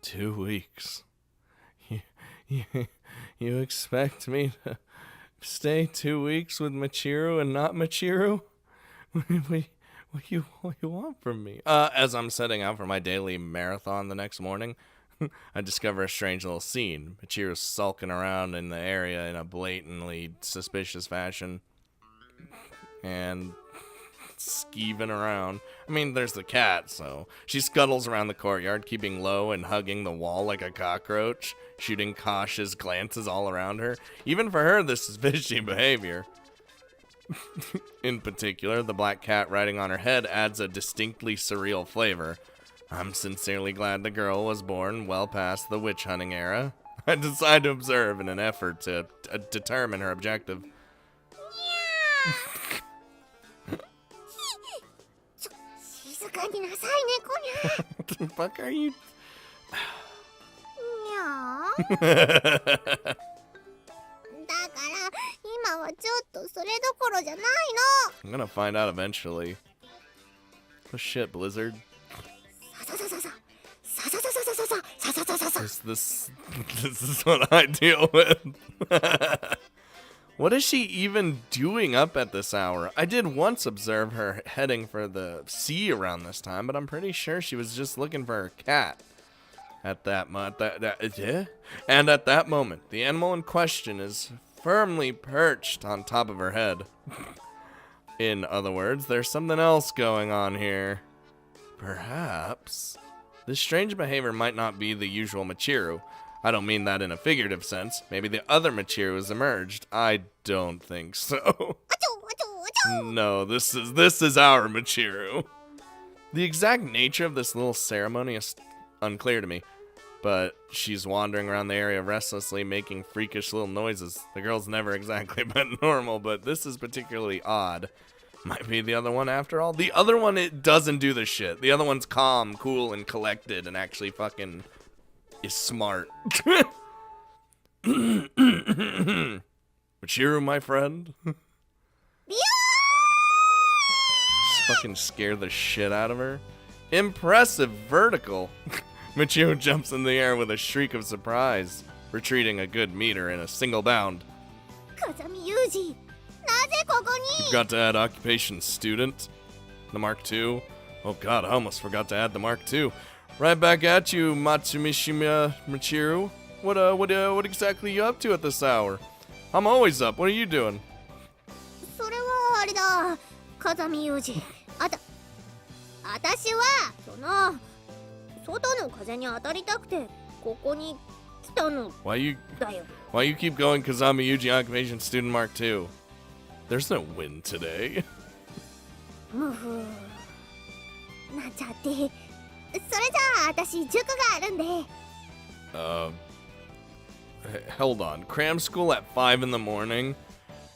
2 weeks. You, you, you expect me to stay 2 weeks with Michiru and not Michiru? What you want from me? As I'm setting out for my daily marathon the next morning, I discover a strange little scene. Michiru's sulking around in the area in a blatantly suspicious fashion. And skeeving around. I mean, there's the cat, so she scuttles around the courtyard, keeping low and hugging the wall like a cockroach, shooting cautious glances all around her. Even for her, this is fishy behavior. In particular, the black cat riding on her head adds a distinctly surreal flavor. I'm sincerely glad the girl was born well past the witch hunting era. I decide to observe in an effort to determine her objective. What the fuck are you? I'm gonna find out eventually. Oh shit, Blizzard. This is what I deal with. What is she even doing up at this hour? I did once observe her heading for the sea around this time, but I'm pretty sure she was just looking for her cat. At that moment, and at that moment, the animal in question is firmly perched on top of her head. In other words, there's something else going on here. Perhaps this strange behavior might not be the usual Michiru. I don't mean that in a figurative sense. Maybe the other Michiru has emerged. I don't think so. No, this is our Michiru. The exact nature of this little ceremony is unclear to me, but she's wandering around the area restlessly, making freakish little noises. The girl's never exactly been normal, but this is particularly odd. Might be the other one after all. The other one, it doesn't do this shit. The other one's calm, cool, and collected, and actually fucking is smart. Michiru, my friend. Just fucking scare the shit out of her. Impressive vertical. Michiru jumps in the air with a shriek of surprise, retreating a good meter in a single bound. You've got to add occupation student. The Mark II. Oh god, I almost forgot to add the Mark II. Right back at you, Matsumishima Michiru. What exactly are you up to at this hour? I'm always up. What are you doing? Why you keep going Kazami Yuji Occupation Student Mark II? There's no win today. Hold on. Cram school at 5 in the morning?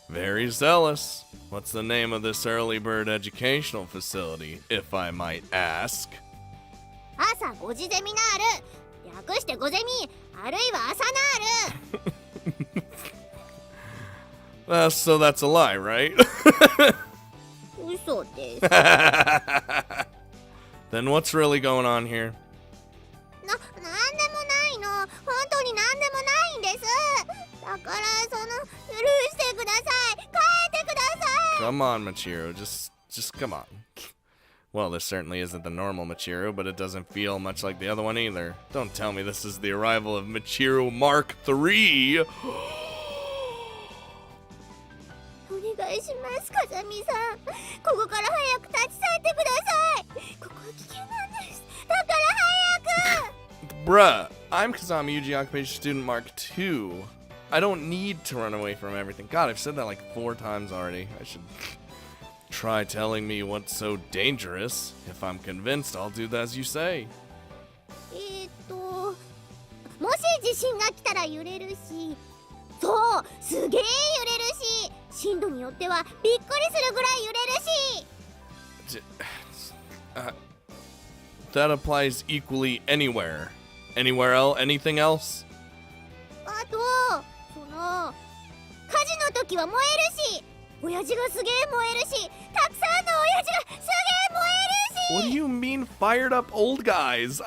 Very zealous. What's the name of this early bird educational facility, if I might ask? So that's a lie, right? Then what's really going on here? Come on, Michiru, just come on. Well, this certainly isn't the normal Michiru, but it doesn't feel much like the other one either. Don't tell me this is the arrival of Michiru Mark III. Bruh, I'm Kazami Yuji Occupation Student Mark II. I don't need to run away from everything. God, I've said that like 4 times already. I should try telling me what's so dangerous. If I'm convinced, I'll do as you say. That applies equally anywhere. Anywhere else? Anything else? What do you mean fired up old guys?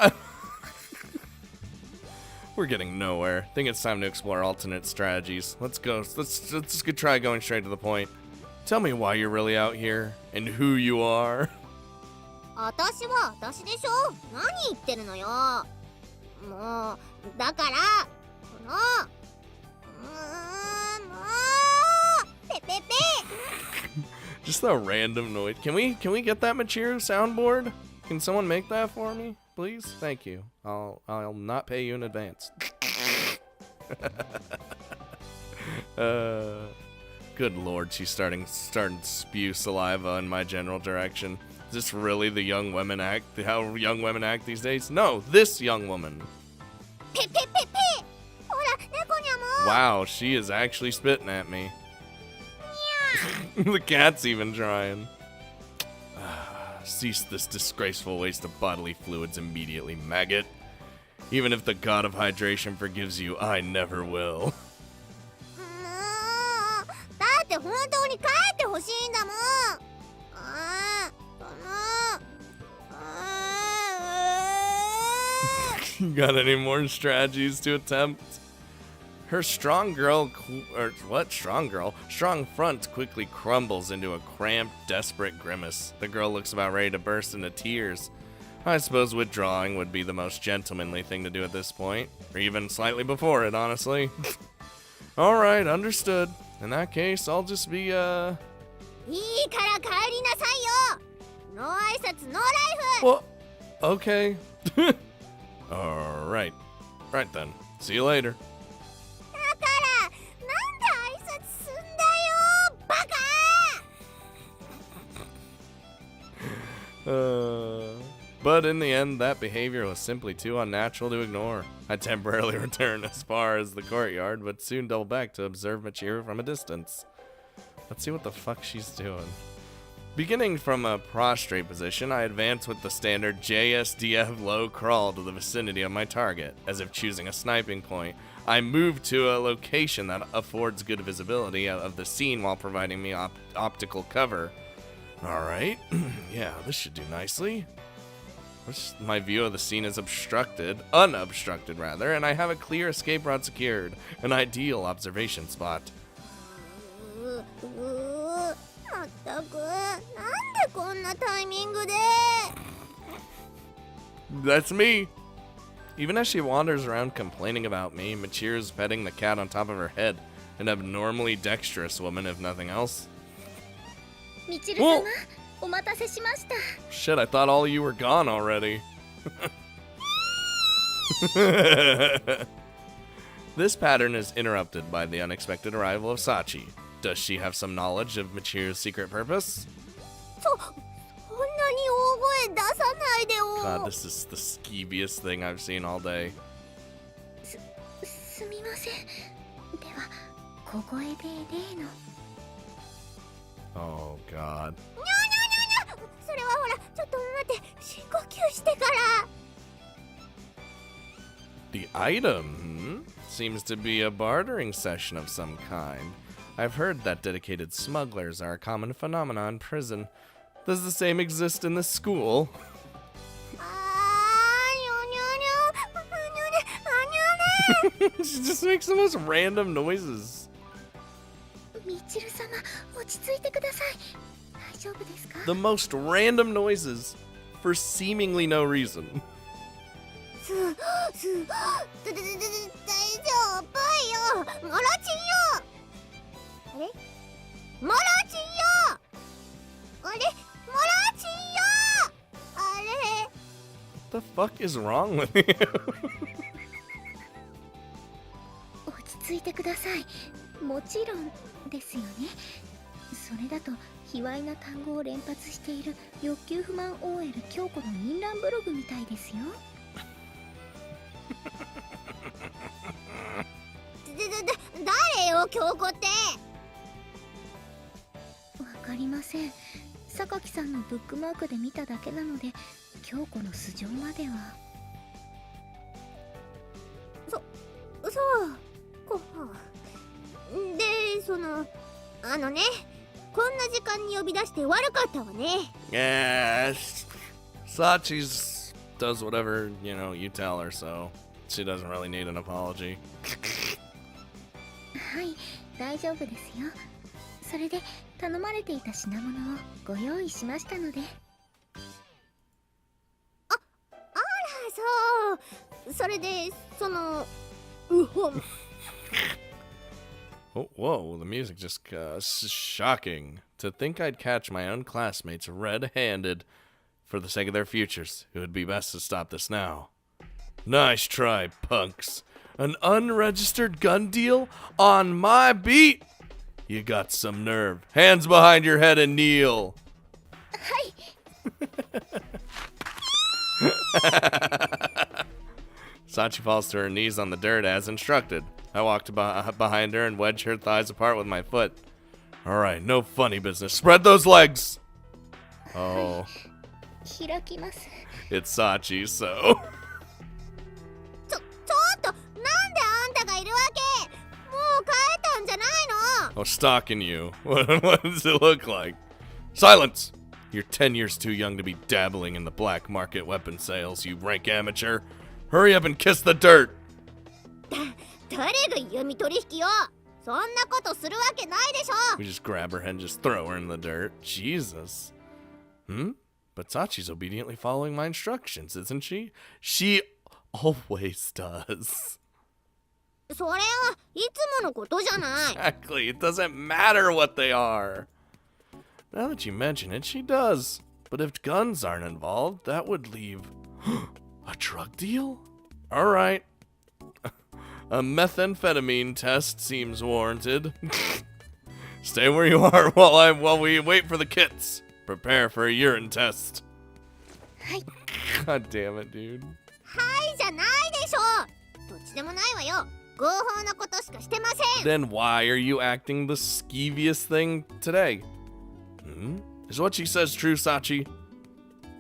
We're getting nowhere. Think it's time to explore alternate strategies. Let's go. Let's go try going straight to the point. Tell me why you're really out here and who you are. 私は私でしょ。何言ってるのよ。もうだからこのもうペペペ。Just a random noise. Can we get that Michiru soundboard? Can someone make that for me, please? Thank you. I'll not pay you in advance. Good lord, she's starting to spew saliva in my general direction. Is this really the young women act? How young women act these days? No, this young woman. Wow, she is actually spitting at me. The cat's even trying. Cease this disgraceful waste of bodily fluids immediately, maggot. Even if the god of hydration forgives you, I never will. だって本当に帰ってほしいんだもん。Got any more strategies to attempt? Her strong front quickly crumbles into a cramped, desperate grimace. The girl looks about ready to burst into tears. I suppose withdrawing would be the most gentlemanly thing to do at this point, or even slightly before it, honestly. Alright, understood. In that case, I'll just be, いいから帰りなさいよ。ノー挨拶ノーライフ。 Well, okay. Alright. Right then. See you later. だからなんで挨拶すんだよバカ。But in the end, that behavior was simply too unnatural to ignore. I temporarily returned as far as the courtyard, but soon doubled back to observe Michiru from a distance. Let's see what the fuck she's doing. Beginning from a prostrate position, I advance with the standard JSDF low crawl to the vicinity of my target. As if choosing a sniping point, I move to a location that affords good visibility of the scene while providing me optical cover. Alright, yeah, this should do nicely. My view of the scene is unobstructed rather, and I have a clear escape route secured, an ideal observation spot. まったくなんでこんなタイミングで。 That's me. Even as she wanders around complaining about me, Michiru's petting the cat on top of her head, an abnormally dexterous woman if nothing else. みちる様、お待たせしました。 Shit, I thought all of you were gone already. This pattern is interrupted by the unexpected arrival of Sachi. Does she have some knowledge of Michiru's secret purpose? そんなに大声出さないでよ。 God, this is the skeeviest thing I've seen all day. すみません。では小声で例の。 Oh God. それはほら、ちょっと待って、深呼吸してから。 The item, seems to be a bartering session of some kind. I've heard that dedicated smugglers are a common phenomenon in prison. Does the same exist in this school? She just makes the most random noises. The most random noises for seemingly no reason. 大丈夫よ。モロチンよ。あれモロチンよ。あれモロチンよ。あれ What the fuck is wrong with you? 落ち着いてください。もちろんですよね。それだと卑猥な単語を連発している欲求不満 OL 京子の淫乱ブログみたいですよ。誰よ京子って。わかりません。榊さんのブックマークで見ただけなので京子の素性までは。そうこであのね、こんな時間に呼び出して悪かったわね。Yeah, Sachi's does whatever, you tell her, so She doesn't really need an apology. はい、大丈夫ですよ。それで頼まれていた品物をご用意しましたので。そうそれでそのうほん Oh, whoa, the music just shocking. To think I'd catch my own classmates red-handed for the sake of their futures. It would be best to stop this now. Nice try, punks. An unregistered gun deal on my beat? You got some nerve. Hands behind your head and kneel. はい。 Sachi falls to her knees on the dirt as instructed. I walked behind her and wedged her thighs apart with my foot. Alright, no funny business. Spread those legs! Oh. 開きます。 It's Sachi, so. ちょっとなんであんたがいるわけ？もう帰ったんじゃないの？ Oh, stalking you. What does it look like? Silence! You're 10 years too young to be dabbling in the black market weapon sales, you rank amateur. Hurry up and kiss the dirt! 誰が闇取引を？そんなことするわけないでしょ。 We just grab her head and just throw her in the dirt. Jesus. But Sachi's obediently following my instructions, isn't she? She always does. それはいつものことじゃない。 Exactly. It doesn't matter what they are. Now that you mention it, she does. But if guns aren't involved, that would leave a drug deal? All right. A methamphetamine test seems warranted. Stay where you are while we wait for the kits. Prepare for a urine test. はい。 God damn it, dude. はいじゃないでしょ。どっちでもないわよ。合法なことしかしてません。 Then why are you acting the skeeviest thing today? Is what she says true, Sachi?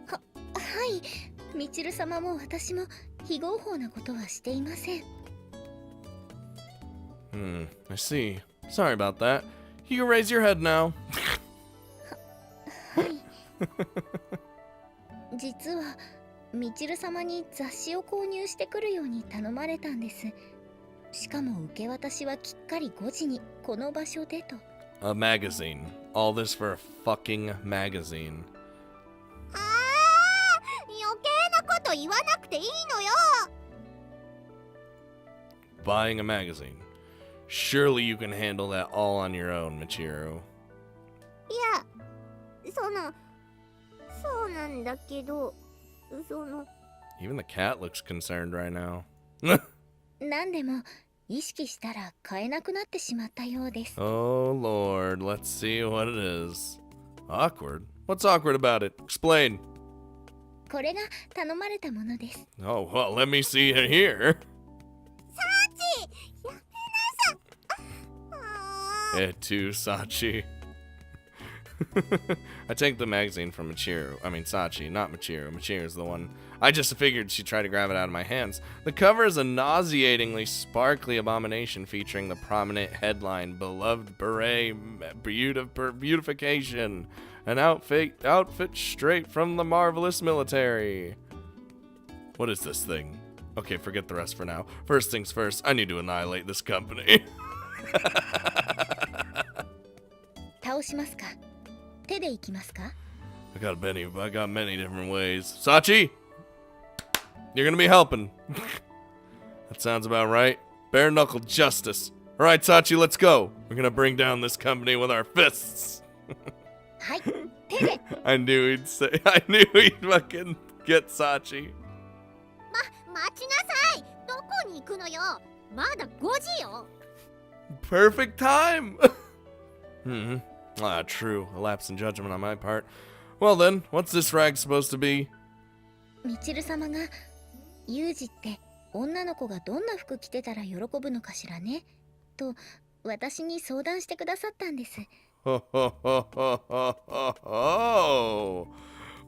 はい。みちる様も私も非合法なことはしていません。 I see. Sorry about that. You can raise your head now. はい。実はみちる様に雑誌を購入してくるように頼まれたんです。しかも受け渡しはきっかり5時にこの場所でと。 A magazine. All this for a fucking magazine. あー、余計なこと言わなくていいのよ。 Buying a magazine. Surely you can handle that all on your own, Michiru. いや、そうなんだけど、Even the cat looks concerned right now. なんでも意識したら買えなくなってしまったようです。 Oh lord, let's see what it is. Awkward? What's awkward about it? Explain. これが頼まれたものです。 Oh, well, let me see it here. やめなさい。It too, Sachi. I take the magazine from Michiru. I mean, Sachi, not Michiru. Michiru's the one. I just figured she'd try to grab it out of my hands. The cover is a nauseatingly sparkly abomination featuring the prominent headline, Beloved Beret Beautification. An outfit straight from the marvelous military. What is this thing? Okay, forget the rest for now. First things first, I need to annihilate this company. 倒しますか？手で行きますか？ I got many different ways. Sachi! You're gonna be helping. That sounds about right. Bare knuckle justice. Alright, Sachi, let's go. We're gonna bring down this company with our fists. はい。手で。I knew he'd fucking get Sachi. 待ちなさい。どこに行くのよ。まだ5時よ。 Perfect time. True. A lapse in judgment on my part. Well then, what's this rag supposed to be? みちる様がユージって女の子がどんな服着てたら喜ぶのかしらねと私に相談してくださったんです。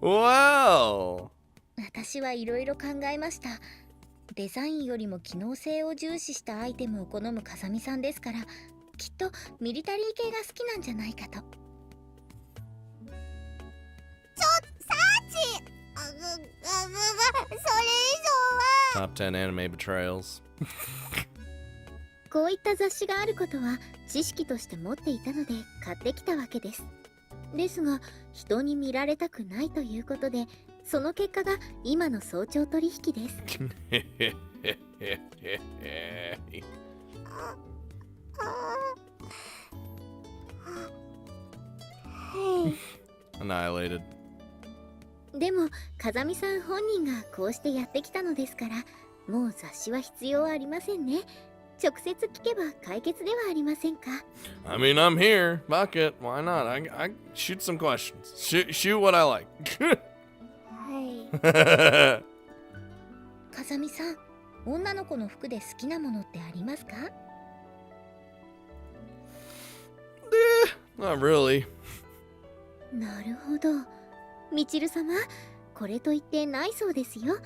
Well. 私はいろいろ考えました。デザインよりも機能性を重視したアイテムを好む風見さんですから、きっとミリタリー系が好きなんじゃないかと。サーチ。それ以上は。Top 10 anime betrayals. こういった雑誌があることは知識として持っていたので買ってきたわけです。ですが人に見られたくないということで、その結果が今の早朝取引です。Annihilated. でも風見さん本人がこうしてやってきたのですから、もう雑誌は必要ありませんね。直接聞けば解決ではありませんか。 I mean, I'm here. Fuck it. Why not? I shoot some questions. Shoot what I like. はい。風見さん、女の子の服で好きなものってありますか？ Not really. なるほど。みちる様、これと言ってないそうですよ。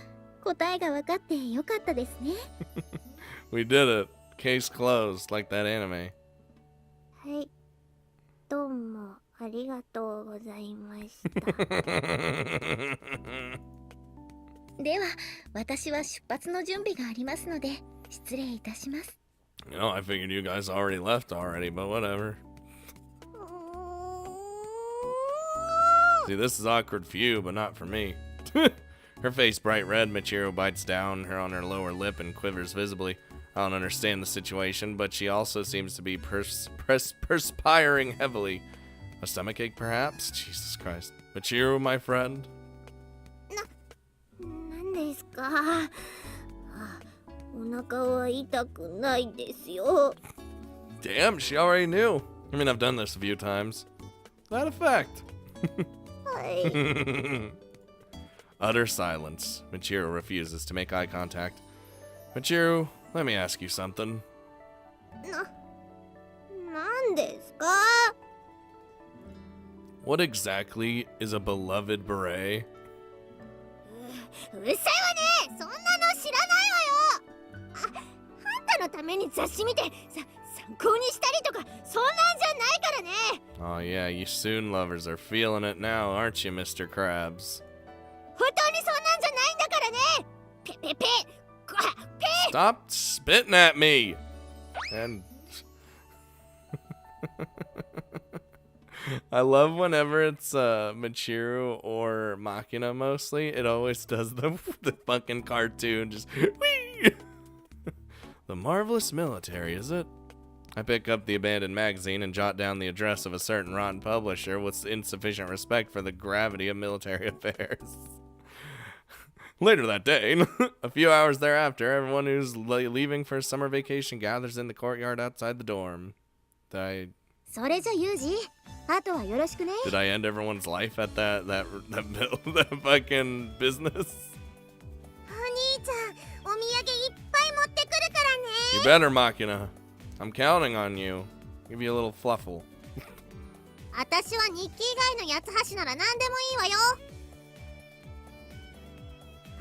答えが分かってよかったですね。We did it. Case closed, like that anime. はい。どうもありがとうございました。では、私は出発の準備がありますので、失礼いたします。You know, I figured you guys already left already, but whatever. See, this is awkward for you, but not for me. Her face bright red, Michiru bites down her on her lower lip and quivers visibly. I don't understand the situation, but she also seems to be perspiring heavily. A stomachache, perhaps? Jesus Christ. Michiru, my friend? なんですか？お腹は痛くないですよ。 Damn, she already knew. I mean, I've done this a few times. That effect. はい。Utter silence. Michiru refuses to make eye contact. Michiru, let me ask you something. なんですか？ What exactly is a beloved beret? うるさいわね。そんなの知らないわよ。あんたのために雑誌見て参考にしたりとか、そんなんじゃないからね。 Oh yeah, you soon lovers are feeling it now, aren't you, Mr. Krabs? 本当にそんなんじゃないんだからね。ペペペ。ペ。 Stop spitting at me! And I love whenever it's Michiru or Machina mostly. It always does the fucking cartoon, just whee! The marvelous military, is it? I pick up the abandoned magazine and jot down the address of a certain rotten publisher with insufficient respect for the gravity of military affairs. Later that day, a few hours thereafter, everyone who's leaving for summer vacation gathers in the courtyard outside the dorm. Did それじゃユージ、あとはよろしくね。 I end everyone's life at that fucking business? お兄ちゃん、お土産いっぱい持ってくるからね。 You better, Machina. I'm counting on you. Give you a little fluffle. 私は日記以外の八つ橋なら何でもいいわよ。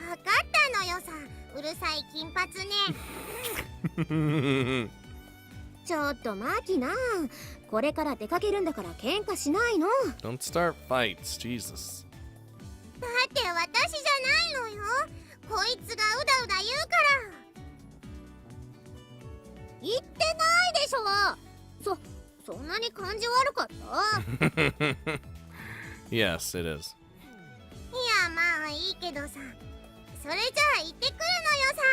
わかったのよさ。うるさい金髪ね。ちょっとマキナ、これから出かけるんだから喧嘩しないの。 Don't start fights, Jesus. だって私じゃないのよ。こいつがうだうだ言うから。言ってないでしょ。そんなに感じ悪かった？ Yes, it is. いやまあいいけどさ。それじゃあ行ってくるのよさ。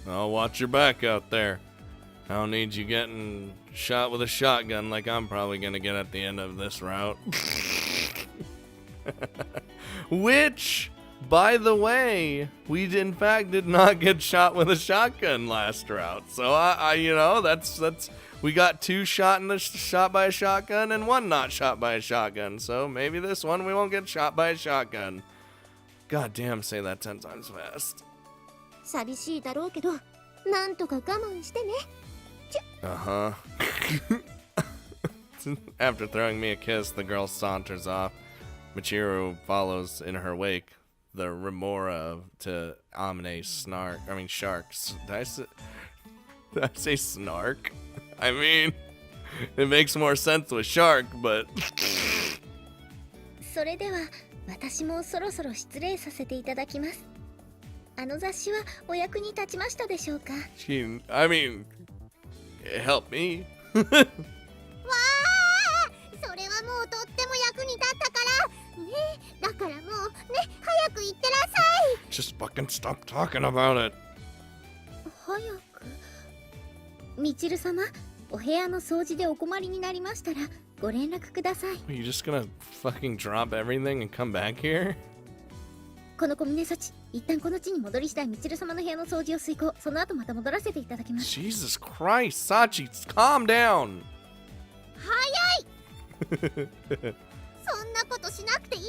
Oh, watch your back out there. I don't need you getting shot with a shotgun like I'm probably gonna get at the end of this route. Which, by the way, we in fact did not get shot with a shotgun last route. So I you know, that's we got two shot by a shotgun and one not shot by a shotgun. So maybe this one we won't get shot by a shotgun. God damn, say that 10 times fast. 寂しいだろうけど、なんとか我慢してね。Uh-huh. After throwing me a kiss, the girl saunters off. Michiru follows in her wake, the remora to Amne's sharks. Did I say snark? I mean, it makes more sense with shark, but... それでは私もそろそろ失礼させていただきます。あの雑誌はお役に立ちましたでしょうか？ I mean, it helped me. わー、それはもうとっても役に立ったからね。だからもうね、早く行ってらっしゃい。 Just fucking stop talking about it. 早く。みちる様、お部屋の掃除でお困りになりましたらご連絡ください。 Are you just gonna fucking drop everything and come back here? この小峰幸、一旦この地に戻り次第みちる様の部屋の掃除を遂行、その後また戻らせていただきます。 Jesus Christ, Sachi, calm down. そんなことしなくていいか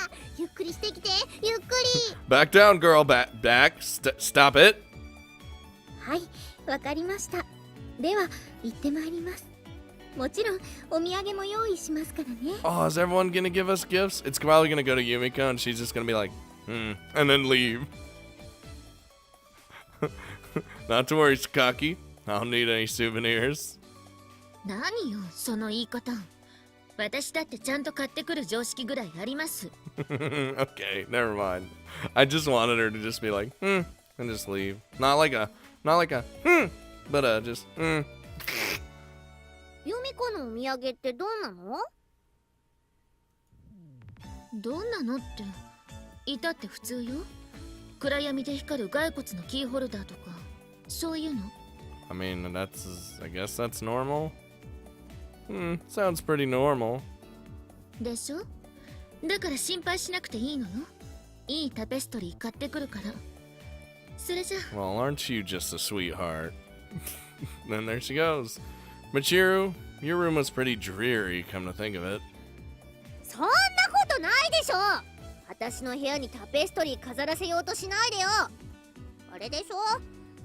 ら、ゆっくりしてきて、ゆっくり。 Back down, girl. Back. Stop it. はい、わかりました。では行ってまいります。もちろんお土産も用意しますからね。 Oh, is everyone gonna give us gifts? It's probably gonna go to Yumiko and she's just gonna be like, and then leave. Not to worry, Sakaki. I don't need any souvenirs. 何よその言い方。私だってちゃんと買ってくる常識ぐらいあります。Okay, never mind. I just wanted her to just be like, and just leave. Not like a, but just, 由美子のお土産ってどんなの？どんなのって至って普通よ。暗闇で光る骸骨のキーホルダーとかそういうの。 I mean, I guess that's normal. Sounds pretty normal. でしょ。だから心配しなくていいのよ。いいタペストリー買ってくるから。それじゃ。 Well, aren't you just a sweetheart? Then there she goes. Michiru, your room was pretty dreary, come to think of it. そんなことないでしょ。私の部屋にタペストリー飾らせようとしないでよ。あれでしょ、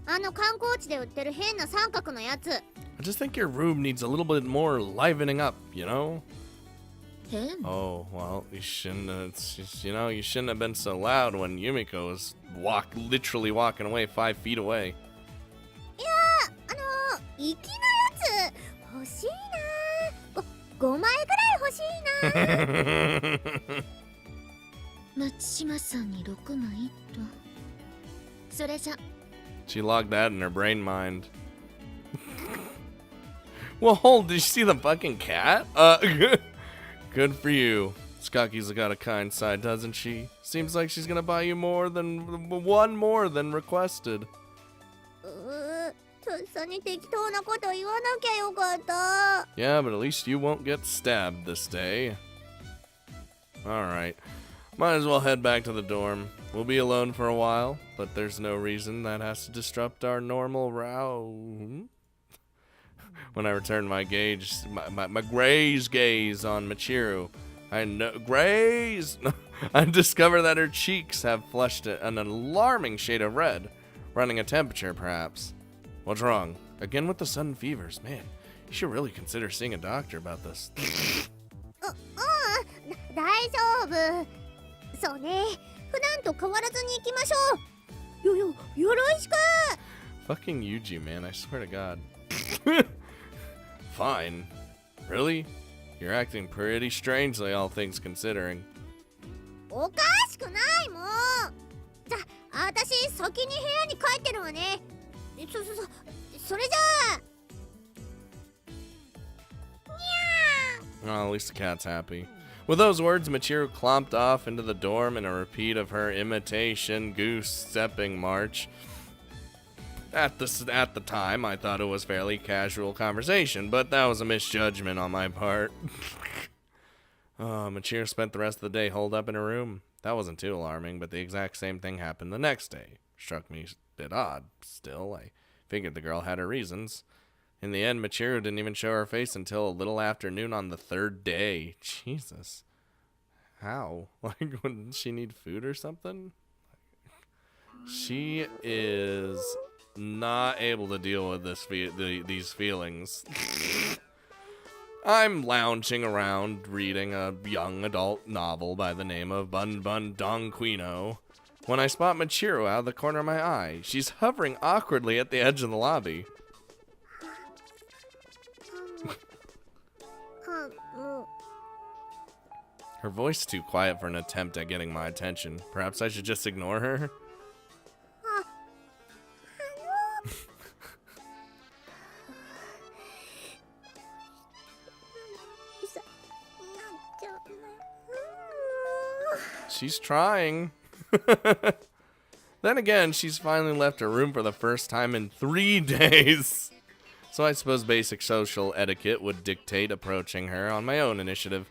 あの観光地で売ってる変な三角のやつ。 I just think your room needs a little bit more livening up, you know? 変。 Oh, well, you shouldn't have been so loud when Yumiko was literally walking away 5 feet away. いやー、粋なやつ欲しいな。5枚ぐらい欲しいな。松島さんに6枚と。それじゃ。 She logged that in her brain mind. Well, hold, did you see the fucking cat? Good for you. Skaki's got a kind side, doesn't she? Seems like she's gonna buy you one more than requested. とっさに適当なこと言わなきゃよかった。 Yeah, but at least you won't get stabbed this day. Alright. Might as well head back to the dorm. We'll be alone for a while, but there's no reason that has to disrupt our normal row. When I returned my gaze on Michiru, I discovered that her cheeks have flushed an alarming shade of red, running a temperature perhaps. What's wrong? Again with the sudden fevers, man. You should really consider seeing a doctor about this. 大丈夫。そうね、普段と変わらずに行きましょう。よろしく。 Fucking Yuji, man, I swear to God. Fine. Really? You're acting pretty strangely, all things considering. おかしくないもん。じゃあ、私先に部屋に帰ってるわね。それじゃあ。Well, at least the cat's happy. With those words, Michiru clomped off into the dorm in a repeat of her imitation goose-stepping march. At the time, I thought it was fairly casual conversation, but that was a misjudgment on my part. Michiru spent the rest of the day holed up in her room. That wasn't too alarming, but the exact same thing happened the next day. Struck me a bit odd. Still, I figured the girl had her reasons. In the end, Michiru didn't even show her face until a little after noon on the 3rd day. Jesus. How? Like, wouldn't she need food or something? She is not able to deal with these feelings. I'm lounging around reading a young adult novel by the name of Bun Bun Donquino when I spot Michiru out of the corner of my eye. She's hovering awkwardly at the edge of the lobby. Her voice is too quiet for an attempt at getting my attention. Perhaps I should just ignore her? She's trying. Then again, she's finally left her room for the first time in 3 days. So I suppose basic social etiquette would dictate approaching her on my own initiative.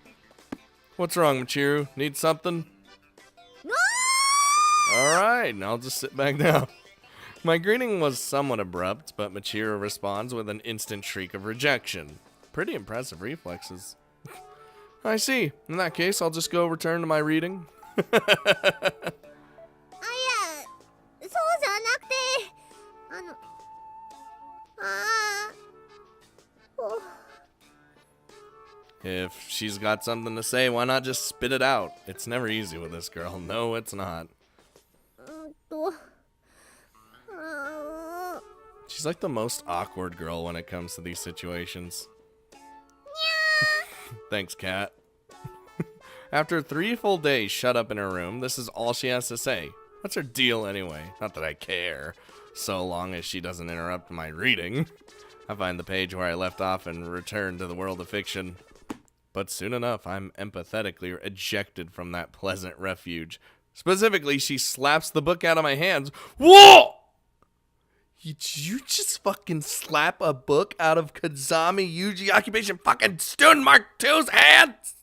What's wrong, Michiru? Need something? Alright, I'll just sit back down. My greeting was somewhat abrupt, but Michiru responds with an instant shriek of rejection. Pretty impressive reflexes. I see. In that case, I'll just go return to my reading. そうじゃなくて、If she's got something to say, why not just spit it out? It's never easy with this girl. No, it's not. She's like the most awkward girl when it comes to these situations. Thanks, Cat. After 3 full days shut up in her room, this is all she has to say. What's her deal anyway? Not that I care, so long as she doesn't interrupt my reading. I find the page where I left off and return to the world of fiction. But soon enough, I'm empathetically ejected from that pleasant refuge. Specifically, she slaps the book out of my hands. Whoa! You just fucking slap a book out of Kazami Yuji Occupation fucking Student Mark II's hands?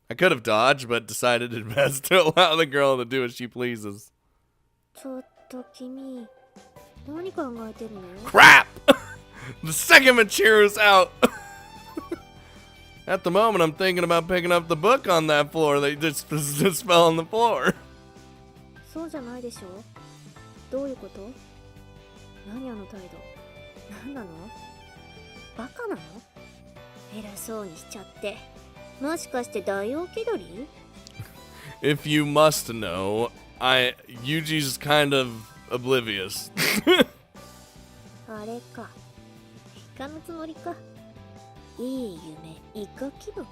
I could have dodged, but decided it best to allow the girl to do as she pleases. ちょっと君、何考えてるの? Crap! The second Michiru's out. At the moment, I'm thinking about picking up the book on that floor. They just fell on the floor. そうじゃないでしょ? どういうこと? 何あの態度? 何なの? バカなの? 偉そうにしちゃって。もしかして大王気取り? If you must know, Yuji's kind of oblivious. あれか。イカのつもりか。いい夢、イカ気分か。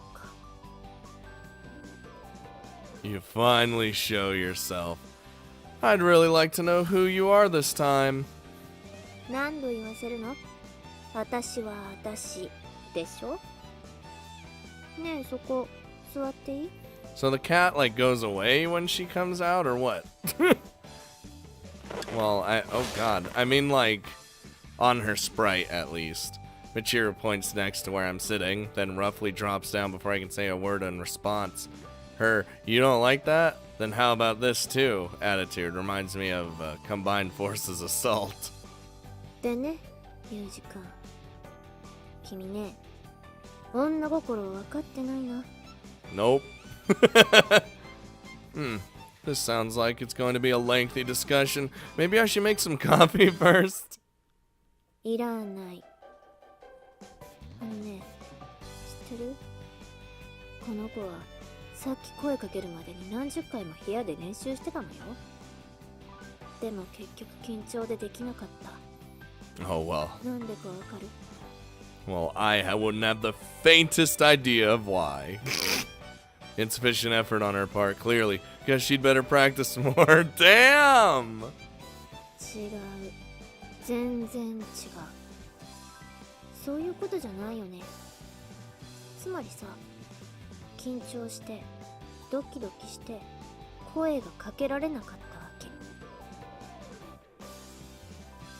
You finally show yourself. I'd really like to know who you are this time. 何度言わせるの? 私は私でしょ? ねえ、そこ座っていい? So the cat like goes away when she comes out or what? Well, oh god. I mean like on her sprite at least. Michiru points next to where I'm sitting, then roughly drops down before I can say a word in response. Her, you don't like that? Then how about this too? Attitude reminds me of Combined Forces Assault. でね、ユージ君。君ね、女心分かってないな。Nope. This sounds like it's going to be a lengthy discussion. Maybe I should make some coffee first. いらない。あのね、知ってる？この子はさっき声かけるまでに何十回も部屋で練習してたのよ。でも結局緊張でできなかった。Oh well. なんでかわかる? Well, I wouldn't have the faintest idea of why. Insufficient effort on her part, clearly. Guess she'd better practice more. Damn! 違う。全然違う。そういうことじゃないよね。つまりさ、緊張して、ドキドキして、声がかけられなかったわけ。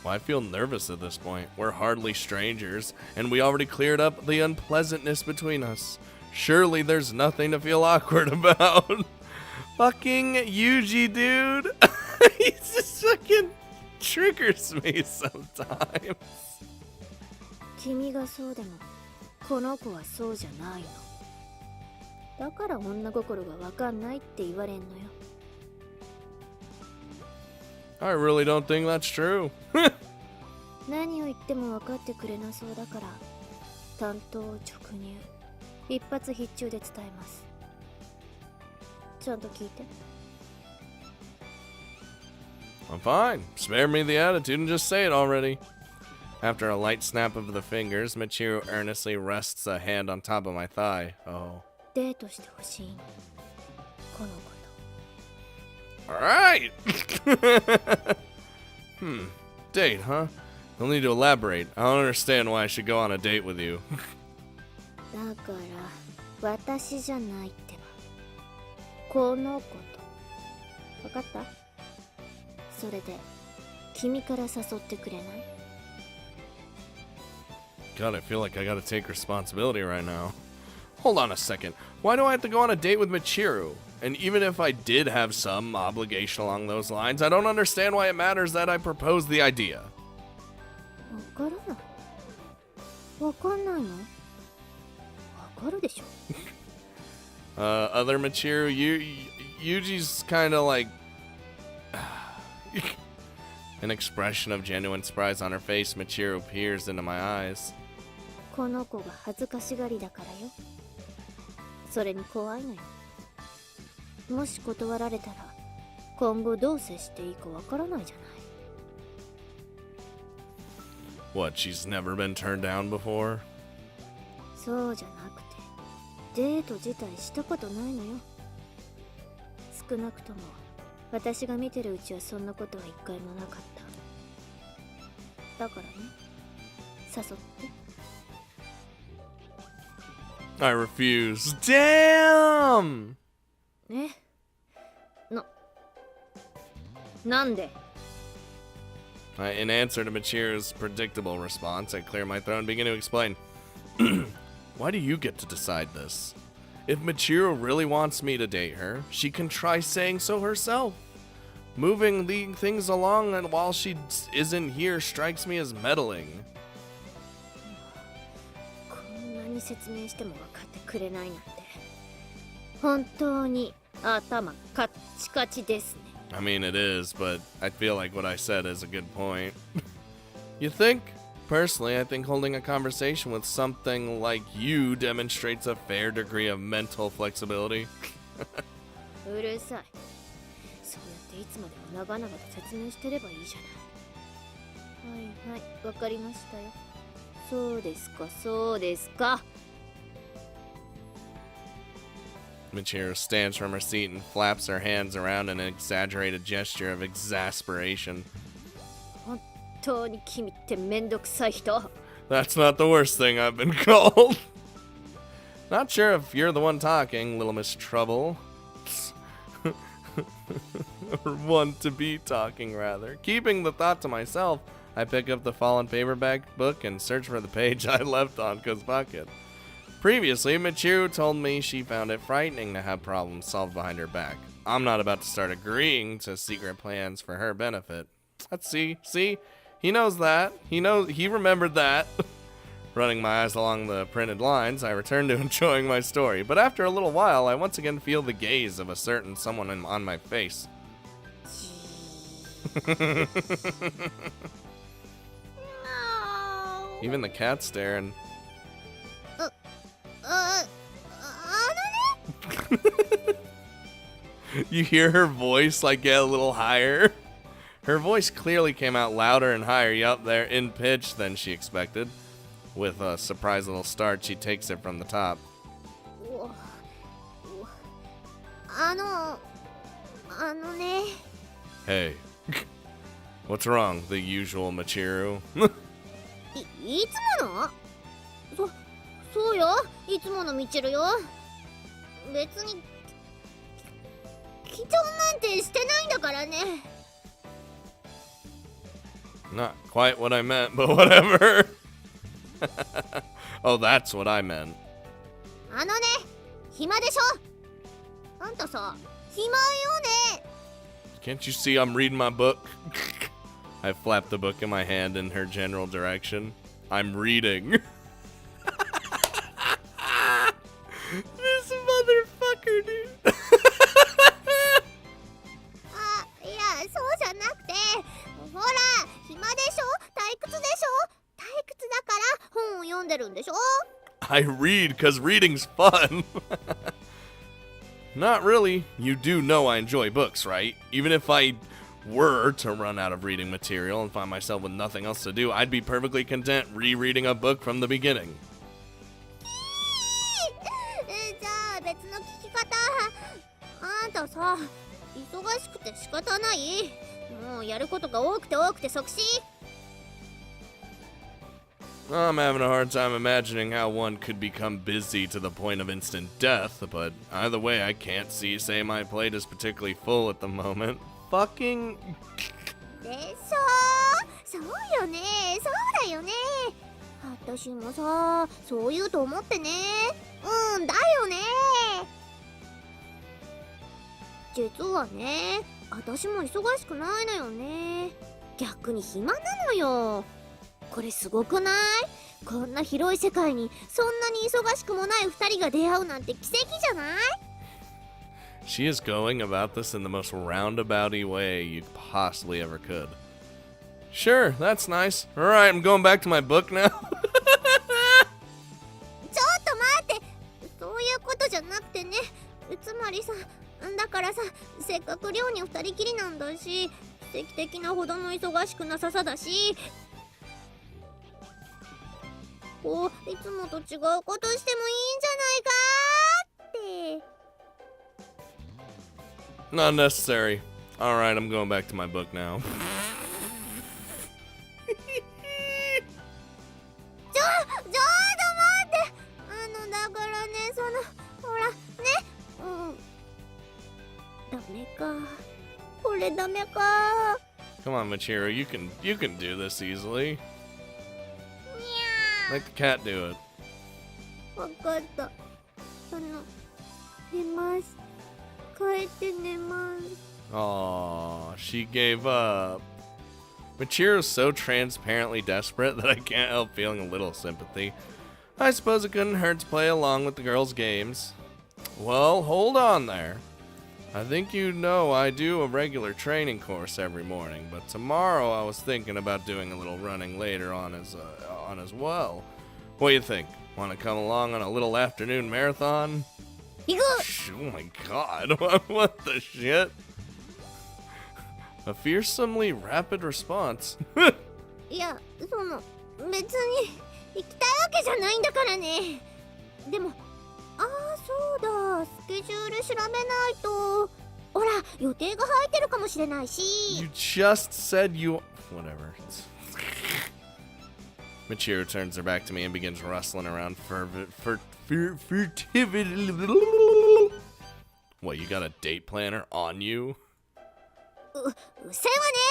Well, I feel nervous at this point. We're hardly strangers, and we already cleared up the unpleasantness between us. Surely there's nothing to feel awkward about. Fucking Yuji, dude. He just fucking triggers me sometimes. 君がそうでも、この子はそうじゃないの。だから女心がわかんないって言われんのよ。I really don't think that's true. 何を言っても分かってくれなそうだから、単刀直入、一発必中で伝えます。ちゃんと聞いて。I'm fine. Spare me the attitude and just say it already. After a light snap of the fingers, Michiru earnestly rests a hand on top of my thigh. Oh. デートしてほしいの。この子と。Alright! Date, huh? You'll need to elaborate. I don't understand why I should go on a date with you. だから、私じゃないってば。この子と。わかった？それで君から誘ってくれない？ God, I feel like I gotta take responsibility right now. Hold on a second. Why do I have to go on a date with Michiru? And even if I did have some obligation along those lines, I don't understand why it matters that I proposed the idea. わからない。わかんないの？わかるでしょ。Other Michiru, Yuji's kind of like an expression of genuine surprise on her face. Michiru peers into my eyes. この子が恥ずかしがりだからよ。それに怖いのよ。もし断られたら今後どう接していいかわからないじゃない。What, she's never been turned down before? そうじゃなくて、デート自体したことないのよ。少なくとも私が見てるうちはそんなことは一回もなかった。だからね、誘って。I refuse. Damn! なんで？ In answer to Michiru's predictable response, I clear my throat and begin to explain. Why do you get to decide this? If Michiru really wants me to date her, she can try saying so herself. Moving the things along and while she isn't here strikes me as meddling. こんなに説明しても分かってくれないなんて本当に頭カッチカチですね。 I mean, it is, but I feel like what I said is a good point. You think? Personally, I think holding a conversation with something like you demonstrates a fair degree of mental flexibility. うるさい。そうやっていつまでも長々と説明してればいいじゃない。はいはい、わかりましたよ。そうですか、そうですか。Michiru stands from her seat and flaps her hands around in an exaggerated gesture of exasperation. 本当に君ってめんどくさい人。 That's not the worst thing I've been called. Not sure if you're the one talking, Little Miss Trouble. Or one to be talking, rather. Keeping the thought to myself, I pick up the fallen paperback book and search for the page I left on Ka's bucket. Previously, Michiru told me she found it frightening to have problems solved behind her back. I'm not about to start agreeing to secret plans for her benefit. Let's see. See? He knows that. He remembered that. Running my eyes along the printed lines, I return to enjoying my story. But after a little while, I once again feel the gaze of a certain someone on my face. Even the cat's staring. You hear her voice like get a little higher. Her voice clearly came out louder and higher up there in pitch than she expected. With a surprised little start, she takes it from the top. Hey, what's wrong? The usual Michiru. いつもの？そうよ、いつものミチルよ。別に貴重なんてしてないんだからね。 Not quite what I meant, but whatever. Oh, that's what I meant. あのね、暇でしょ？あんたさ、暇よね。 Can't you see I'm reading my book? I flap the book in my hand in her general direction. I'm reading. This motherfucker, dude. あ、いや、そうじゃなくて、ほら、暇でしょ？退屈でしょ？退屈だから本を読んでるんでしょ？ I read because reading's fun. Not really. You do know I enjoy books, right? Even if I were to run out of reading material and find myself with nothing else to do, I'd be perfectly content rereading a book from the beginning. じゃあ別の聞き方。あんたさ、忙しくて仕方ない。もうやることが多くて即死。I'm having a hard time imagining how one could become busy to the point of instant death, but either way, I can't say my plate is particularly full at the moment. Fucking... でしょそうよねそうだよね私もさそう言うと思ってねうんだよね実はね私も忙しくないのよね逆に暇なのよこれすごくないこんな広い世界にそんなに忙しくもない二人が出会うなんて奇跡じゃない She is going about this in the most roundabouty way you possibly ever could. Sure, that's nice. Alright, I'm going back to my book now. ちょっと待ってそういうことじゃなくてねつまりさだからさせっかく寮に二人きりなんだし奇跡的なほどの忙しくなささだしこういつもと違うことしてもいいんじゃないかって Not necessary. Alright, I'm going back to my book now. ちょっと待ってだからねほらねダメかこれダメか Come on, Michiru, you can do this easily. Make the cat do it. わかった寝ます帰って寝ます Aw, she gave up. Michiru's so transparently desperate that I can't help feeling a little sympathy. I suppose it couldn't hurt to play along with the girls' games. Well, hold on there. I think you know I do a regular training course every morning, but tomorrow I was thinking about doing a little running later on as well. What do you think? Want to come along on a little afternoon marathon? 行く Oh my god, what the shit? A fearsomely rapid response. いや別に行きたいわけじゃないんだからねでもそうだスケジュール調べないとほら予定が入ってるかもしれないし You just said you... Whatever. Michiru turns her back to me and begins rustling around furtively. What, you got a date planner on you? うせ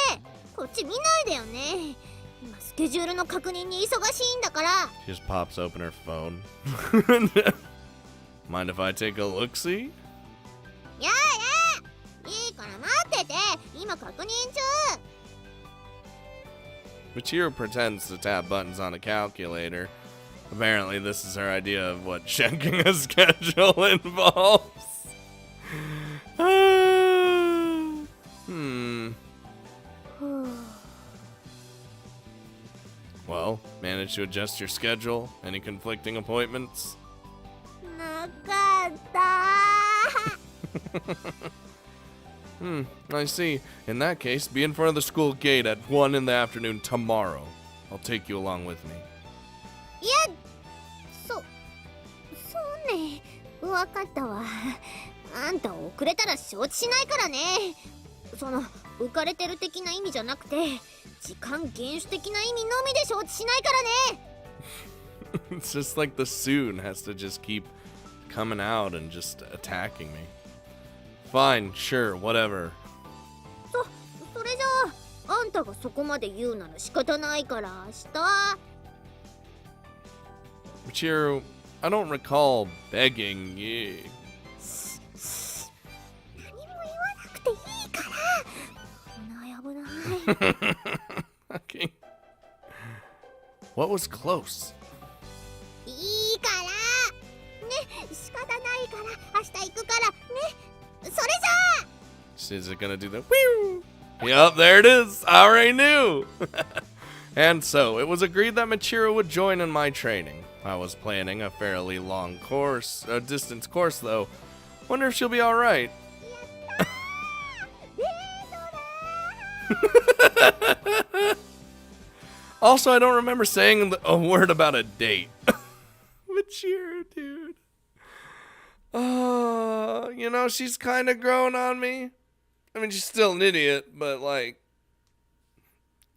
はねこっち見ないでよね今スケジュールの確認に忙しいんだから She just pops open her phone. Mind if I take a look-see? やいいから待ってて今確認中 Michiru pretends to tap buttons on a calculator. Apparently, this is her idea of what checking a schedule involves. Well, managed to adjust your schedule? Any conflicting appointments? なかった I see. In that case, be in front of the school gate at 1 in the afternoon tomorrow. I'll take you along with me. いやそうねわかったわあんた遅れたら承知しないからね浮かれてる的な意味じゃなくて時間厳守的な意味のみで承知しないからね It's just like the soon has to just keep coming out and just attacking me. Fine, sure, whatever. それじゃあんたがそこまで言うなら仕方ないから明日 Michiru, I don't recall begging you. 何も言わなくていいから危ない Okay. What was close? いいからね仕方ないから明日行くからねそれじゃあ Is it gonna do the whew? Yup, there it is. I already knew. And so, it was agreed that Michiru would join in my training. I was planning a fairly long course, a distance course though. Wonder if she'll be alright. Also, I don't remember saying a word about a date. Michiru, dude. You know, she's kind of grown on me. I mean, she's still an idiot, but like,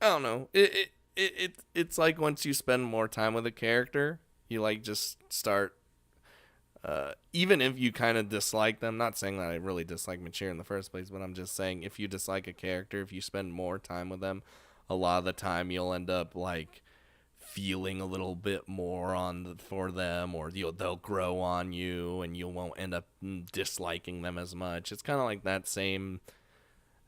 I don't know. it's like once you spend more time with a character, you like just start. Even if you kind of dislike them, not saying that I really dislike Michiru in the first place, but I'm just saying if you dislike a character, if you spend more time with them, a lot of the time you'll end up like feeling a little bit more for them, or they'll grow on you, and you won't end up disliking them as much. It's kind of like that same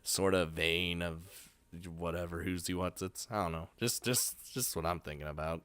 sort of vein of whatever who's he what's it's. I don't know. Just what I'm thinking about.